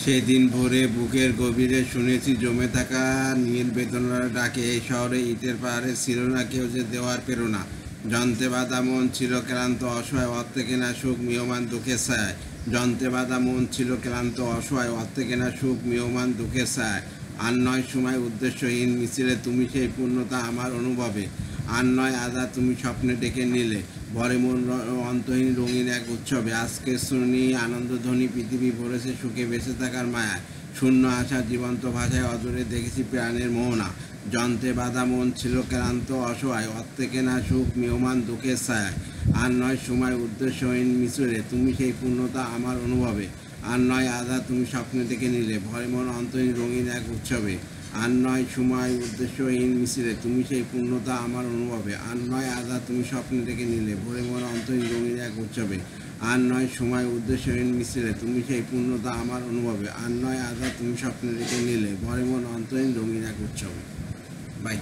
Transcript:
সেদিন ভোরে বুকের গভীরে শুনেছি জমে থাকা নীল বেদনার ডাকে। এই শহরে ইটের পাহাড়ে ছিল না কেউ যে দেওয়ার প্রেরণা। যন্ত্রে বাঁধা মন ছিল ক্লান্ত অসহায়, অর্থে কেনা সুখ মিহমান দুঃখের ছায়। যন্ত্রে বাঁধা মন ছিল ক্লান্ত অসহায়, অর্থে কেনা সুখ মিহমান দুঃখের ছায়। আর নয় সময় উদ্দেশ্যহীন মিছিলে তুমি সেই পূর্ণতা আমার অনুভবে। আর নয় আদা তুমি স্বপ্নে ডেকে নিলে ভরে মন অন্তহীন রঙিন এক উৎসবে। আজকের শুনি আনন্দধ্বনি পৃথিবী ভরেছে সুখে বেঁচে থাকার মায়ায়। শূন্য আশা জীবন্ত ভাষায় অদূরে দেখেছি প্রাণের মোহনা। যন্ত্রে বাঁধা মন ছিল ক্লান্ত অসহায়, অর্থে কেনা সুখ মিহমান দুঃখের ছায়ায়। আর নয় সময় উদ্দেশ্যহীন মিছিলে তুমি সেই পূর্ণতা আমার অনুভবে। আর নয় আধা তুমি স্বপ্নে ডেকে নিলে ভরে মন অন্তহীন রঙিন এক উৎসবে। আর নয় সময় উদ্দেশ্যহীন মিছিলে তুমি সেই পূর্ণতা আমার অনুভবে। আর নয় আধা তুমি স্বপ্নে ডেকে নিলে ভরে মন অন্তহীন রঙিন এক উৎসবে। আর নয় সময় উদ্দেশ্যহীন মিছিলে তুমি সেই পূর্ণতা আমার অনুভবে। আর নয় আধা তুমি স্বপ্নে ডেকে নিলে ভরে মন অন্তহীন রঙিন এক উৎসবে। বাই।